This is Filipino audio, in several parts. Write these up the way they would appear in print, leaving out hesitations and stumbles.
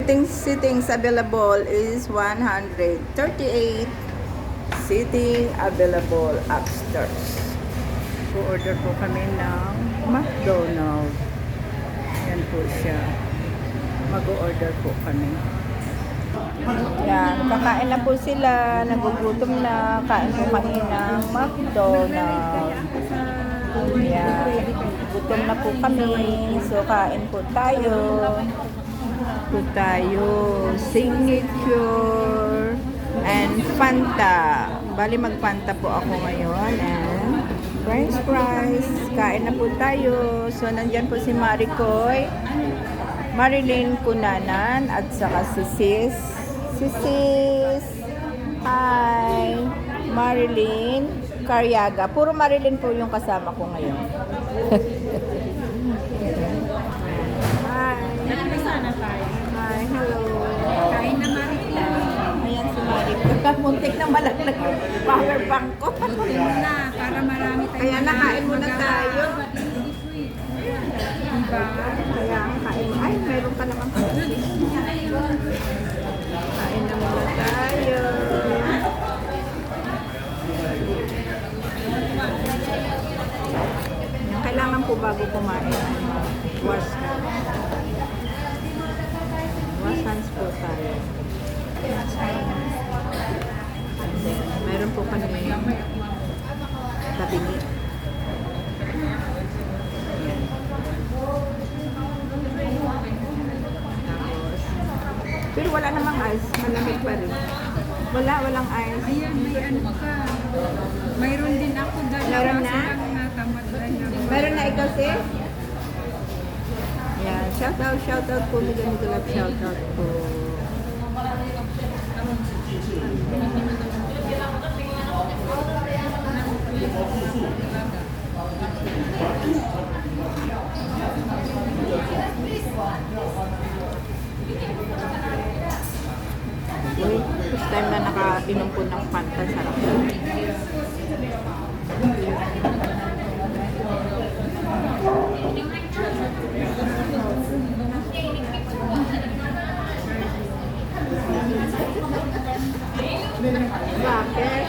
Seatings available is 138 seating available upstairs. Po-order po kami ng McDonald's. Yan po siya. Mag-order po kami. Yan, kakain na po sila. Nagugutom na. Kain po kami ng McDonald's. Yan. Gutom na po kami. So, kain po tayo. Signature and Fanta. Bali mag-Fanta po ako ngayon and French fries. Kain na po tayo. So nandyan po si Maricoy, Marilyn Cunanan at saka si Sis. Si Sis. Hi. Marilyn Carriaga. Puro Marilyn po yung kasama ko ngayon. Hi. Sana tayo. Hi, hello. Kain na Marika. Ayan si Marika. Muntik na malaglag yung power bank ko. Lutin mo na para marami tayo. Kaya nakain muna tayo. Diba? Kaya kain. Ay, meron ka naman. Kain na muna tayo. Kailangan po bago kumain. Wash hands. Wash hands po tayo. And then, meron po kami tabingi. Ayan. Tapos, pero wala namang ice. Malamig pa rin. Walang ice. Ayan, may ano ka. Mayroon din ako dalawa. Meron na? Silang tamad na. Meron na ikaw, sis? Yan. Shout out po. Migalap shout out po. Uy, first time na nakainom po ng Fanta. Sarap. Bakit?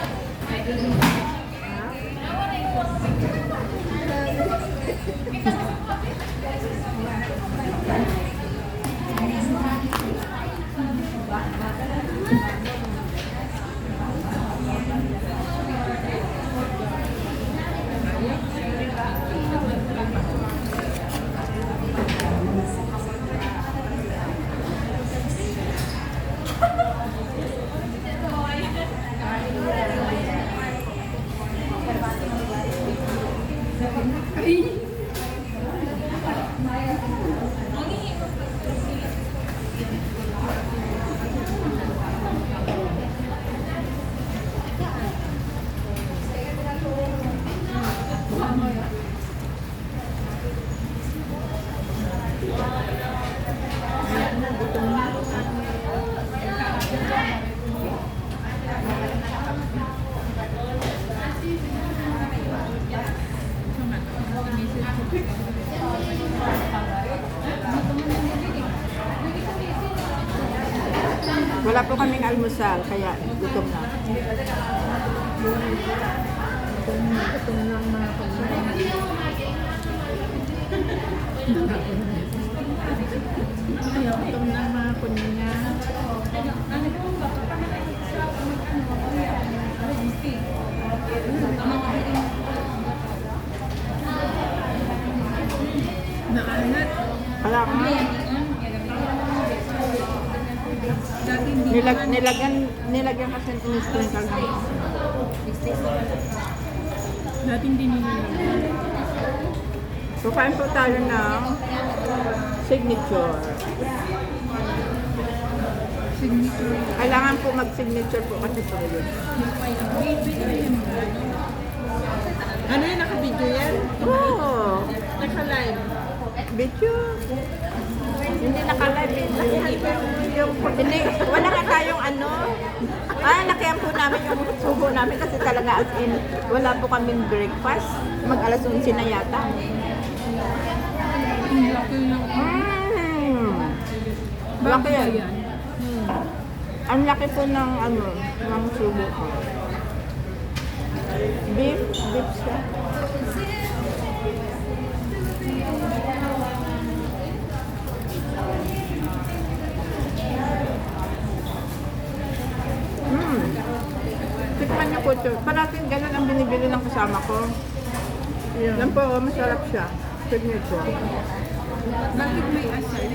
Wala po kaming almusal, kaya gutom na. Gutom lang mga pagkain. Gutom lang mga kunya. Naangat. Wala ka. Nilagyan kasi in-sprinkle ng Dating dinilihan. So, kain po tayo ng signature. Signature. Kailangan po mag-signature po kasi po yun. Ano yun? Naka-video yan? Oo. Naka-live? Video. Hindi naka-live. Hindi, wala nga tayong ano. Nakiyan po namin yung subo namin kasi talaga as in, wala po kaming breakfast. Mag-alas 11 na yata. Ang laki ng... Bago Laki ba yan. yan? Ang laki po ng ano, ng subo ko. Beef siya. Tikman niyo po ito. Parating ganun ang binibili ng kasama ko. Yan po, oh, masarap siya. Signature. Bakit may asal?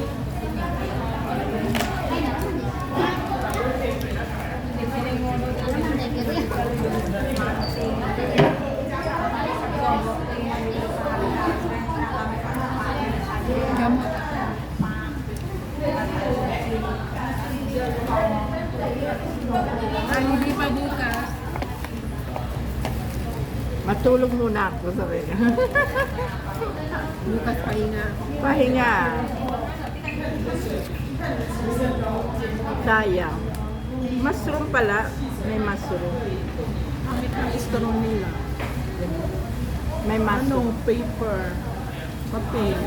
Gamot. Ay, hindi pa bukas. Matulog muna ako, sabi niya. Bukas pahinga. Pahinga. Sayang. Mushroom pala. May mushroom. Pangit ng istron nila. May mushroom. Paper. Papel.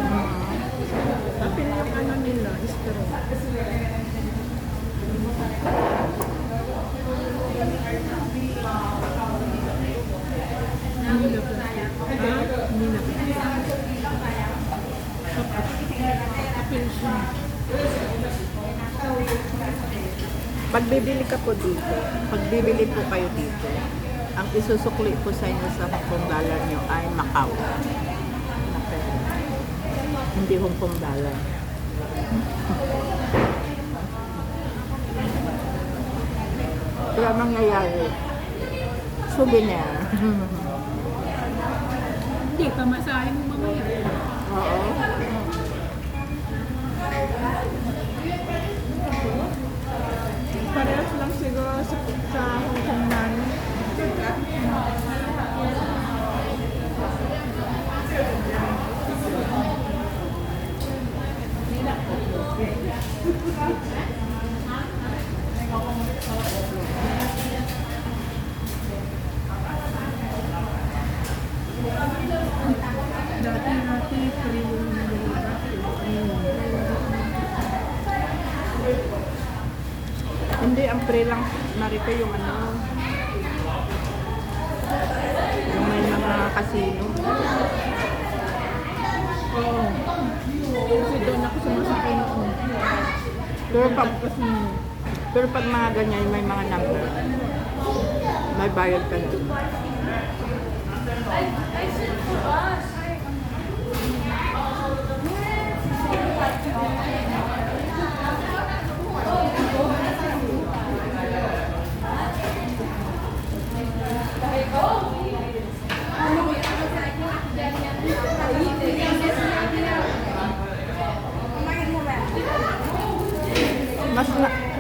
Papel yung ano nila, istron. Hindi na plastic. Hindi na plastic. Papel siya. Pagbibili ka po dito, pagbibili po kayo dito, ang isusukli po sa inyo sa Hong Kong dollar nyo ay Macau. Na pera. Hindi Hong Kong dollar. Kaya mangyayari. Souvenir. Hindi, pamasahin mo mamaya. Oo. Parehas lang siguro sa Hong Kong namin. Dati free yung Hindi, ang pre lang, Marika, yung ano, yung may mga casino. Oo. Kasi doon ako sumasakay noon. Pero pag mga ganyan, may mga number, may bayad ka na.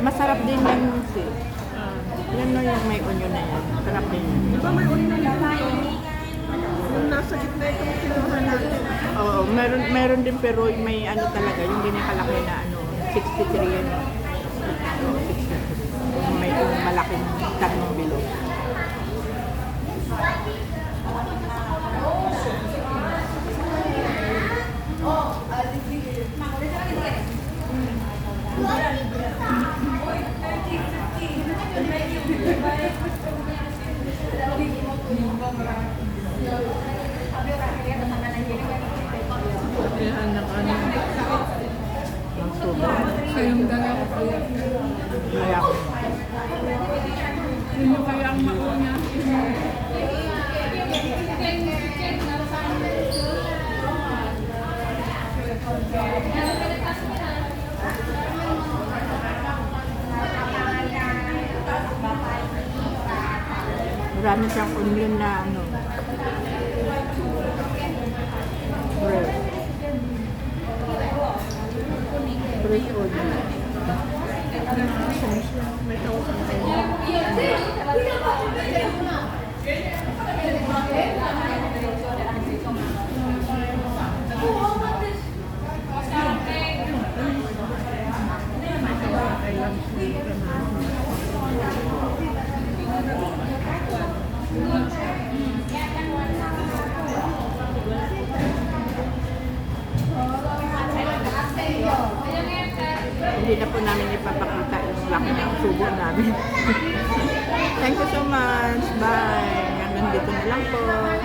Masarap din yan si. Yan no yung may onion na yan. Sarap din yan. Di ba may onion dito? Yung nasa gitna itong kinuha natin. Oo, meron din pero may ano talaga, yung ginakalaki na ano, 63 yan. Oo, 63. Yung may malaking tanong bilog. Kaya anak ano. Ang subo. Kayong dalawa kaya. Kaya Sino kaya ang mauna? marami siyang onion na ano. Bread. Fresh onion. May tawag kayo. makita yung laki ng subo namin. Thank you so much. Bye. Hanggang dito na lang po.